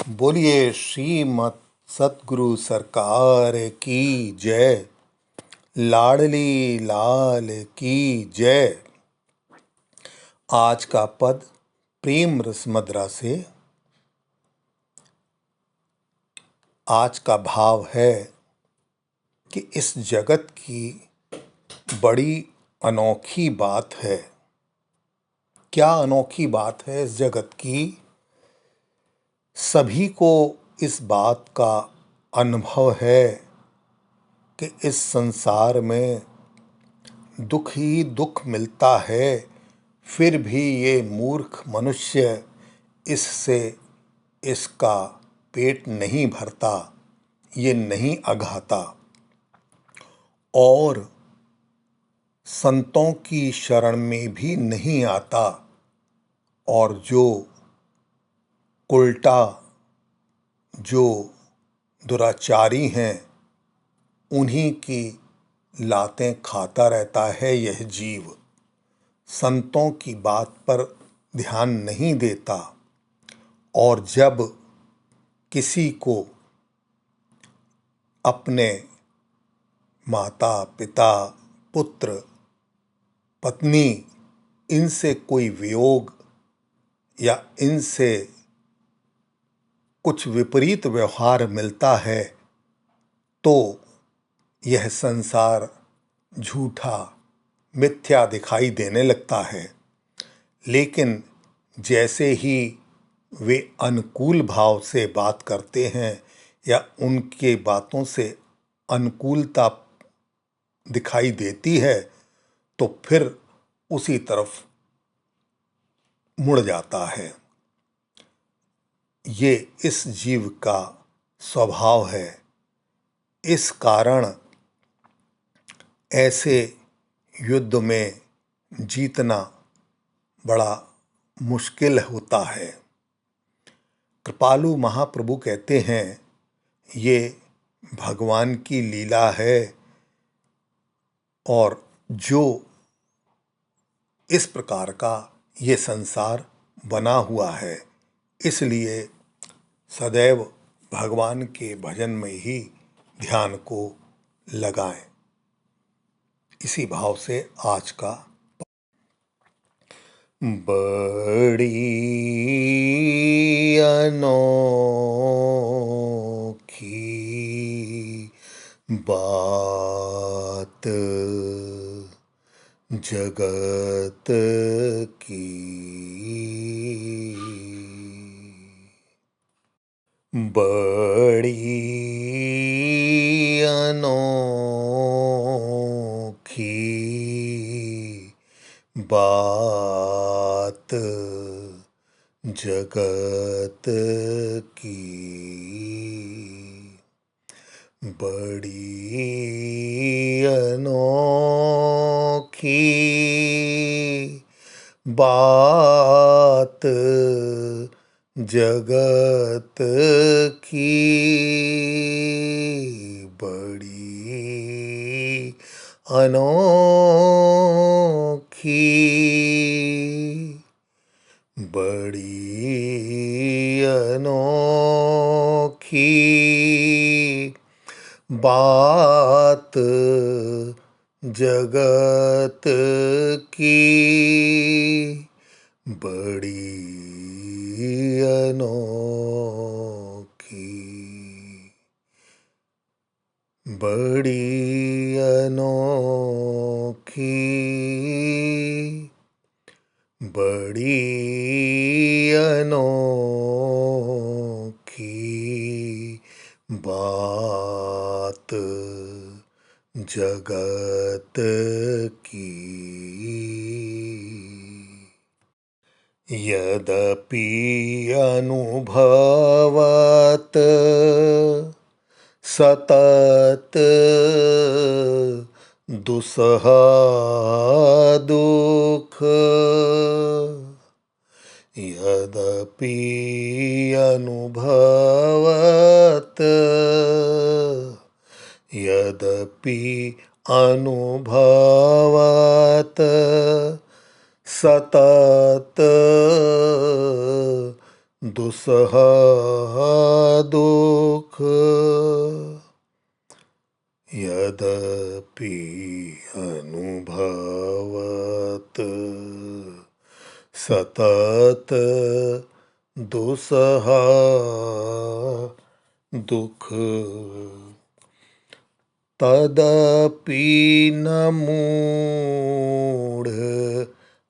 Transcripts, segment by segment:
बोलिए श्रीमत सतगुरु सरकार की जय। लाडली लाल की जय। आज का पद प्रेम रस मदरा से। आज का भाव है कि इस जगत की बड़ी अनोखी बात है। क्या अनोखी बात है इस जगत की? सभी को इस बात का अनुभव है कि इस संसार में दुख ही दुख मिलता है, फिर भी ये मूर्ख मनुष्य इससे इसका पेट नहीं भरता, ये नहीं अघाता और संतों की शरण में भी नहीं आता। और जो उल्टा जो दुराचारी हैं उन्हीं की लातें खाता रहता है यह जीव। संतों की बात पर ध्यान नहीं देता और जब किसी को अपने माता पिता पुत्र पत्नी इनसे कोई वियोग या इनसे कुछ विपरीत व्यवहार मिलता है तो यह संसार झूठा मिथ्या दिखाई देने लगता है। लेकिन जैसे ही वे अनुकूल भाव से बात करते हैं या उनके बातों से अनुकूलता दिखाई देती है तो फिर उसी तरफ मुड़ जाता है। ये इस जीव का स्वभाव है। इस कारण ऐसे युद्ध में जीतना बड़ा मुश्किल होता है। कृपालु महाप्रभु कहते हैं ये भगवान की लीला है और जो इस प्रकार का ये संसार बना हुआ है, इसलिए सदैव भगवान के भजन में ही ध्यान को लगाएं। इसी भाव से आज का बड़ी अनोखी बात जगत की, बड़ी अनोखी बात जगत की, बड़ी अनोखी बात जगत की, बड़ी अनोखी, बड़ी अनोखी बात जगत की, बड़ी अनोखी, बड़ी अनोखी, बड़ी अनोखी बात जगत की। यद्यपि अनुभवत सतत दुसह दुख, यद्यपि अनुभवत, यद्यपि अनुभवत सतत दुसह दुख यद्यपि अनुभवत सतत दुसह दुख तदपि न मूढ़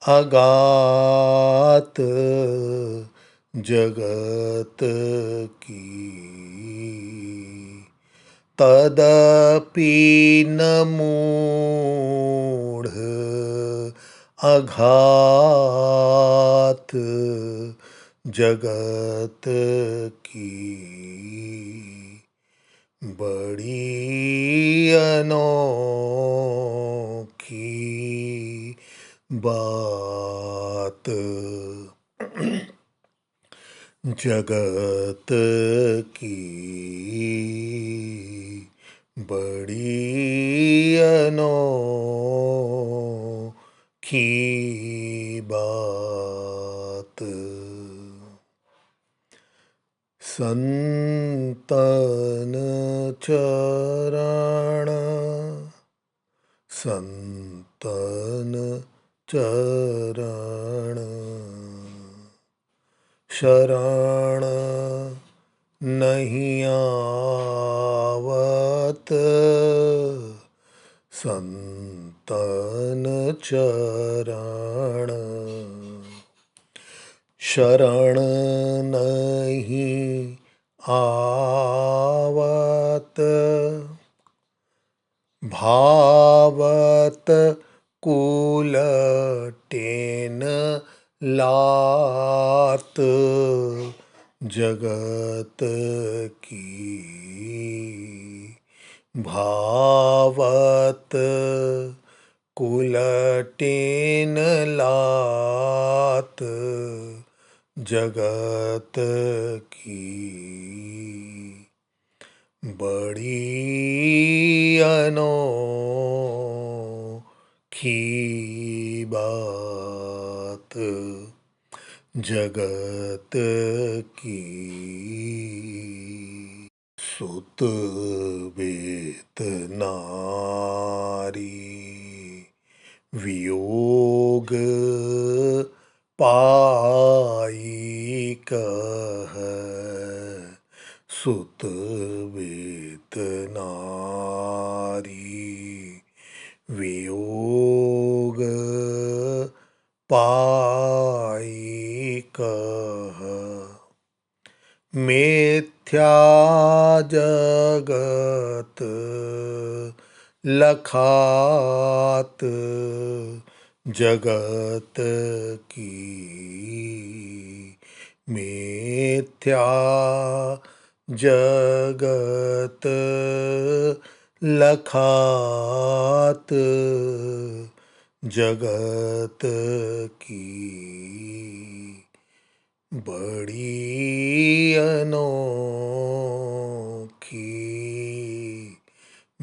अगात जगत की तदपि न मूढ़ अघात जगत की बड़ी अनोखी बात जगत की बड़ी अनोखी बात। संतन चरण संतन चरण शरण नहीं आवत संतन चरण शरण नहीं आवत भावत कुलटेन लात जगत की भावत कुलटेन लात जगत की बड़ी अनोखी बात जगत की। सुत वेत नारी वियोग पाई कह सुत वेत नारी वियोग पाई कह मिथ्या जगत लखात जगत की मिथ्या जगत लखात जगत की बड़ी अनोखी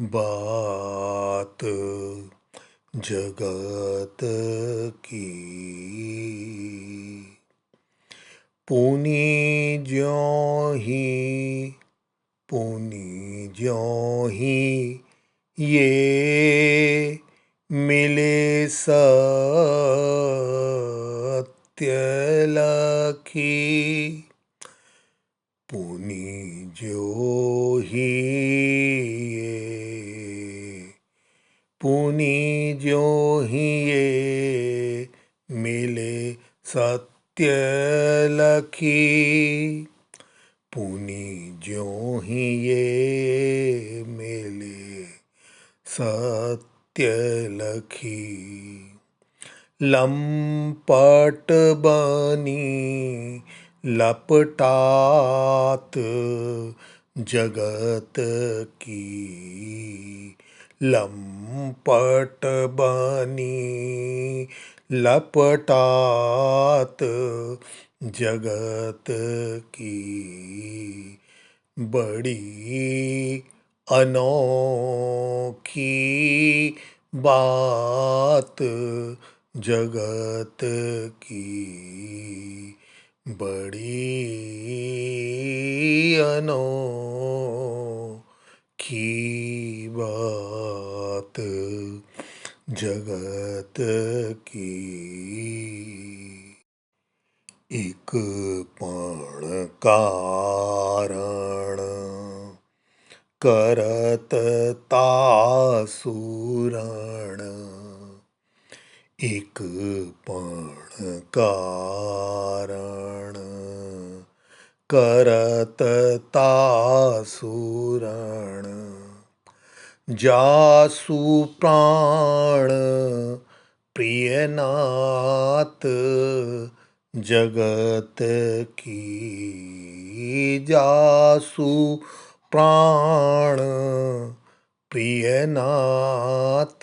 बात जगत की। पुनि ज्यों ही ये मिले सत्य लखी पुनि ज्यों ही ये मिले सत्य लखी पुनि ज्यों ही ये मिले सत्य लखी लंपट बनी लपटात जगत की लंपट बनी लपटात जगत की बड़ी अनोखी बात जगत की बड़ी अनोखी बात जगत की, एक पण कारण करत तासुरण, एक पण कारण करत तासुरण, जासु प्राण प्रियनाथ जगत की, जासु प्राण प्रियनाथ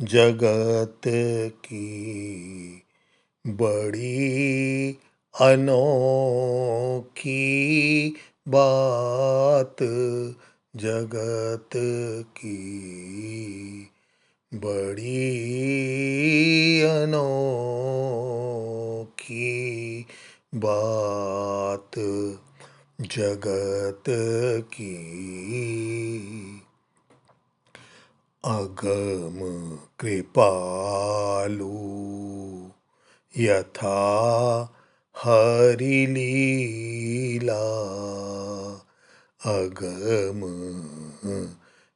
जगत की, बड़ी अनोखी बात जगत की, बड़ी अनोखी बात जगत की। अगम कृपालु यथा हरि लीला, अगम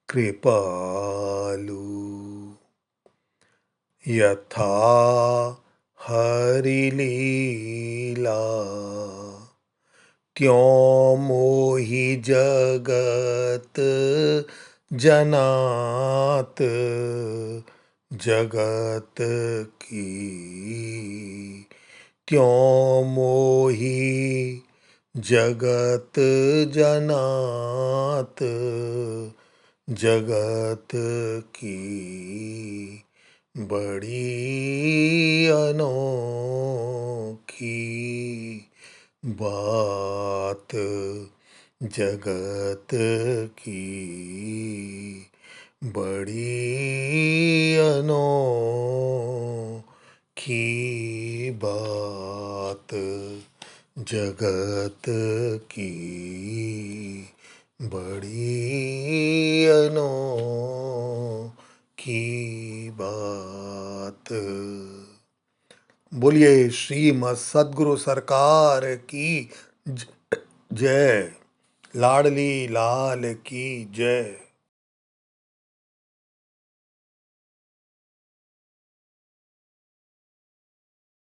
कृपालु यथा हरि लीला, त्यों मोहि जगत जनात जगत की, त्यों मोहि जगत जनात जगत की, बड़ी अनोखी बात जगत की, बड़ी अनोखी बात जगत की, बड़ी अनोखी बात। बोलिए श्रीमद् सद्गुरु सरकार की जय, लाडली लाल की जय।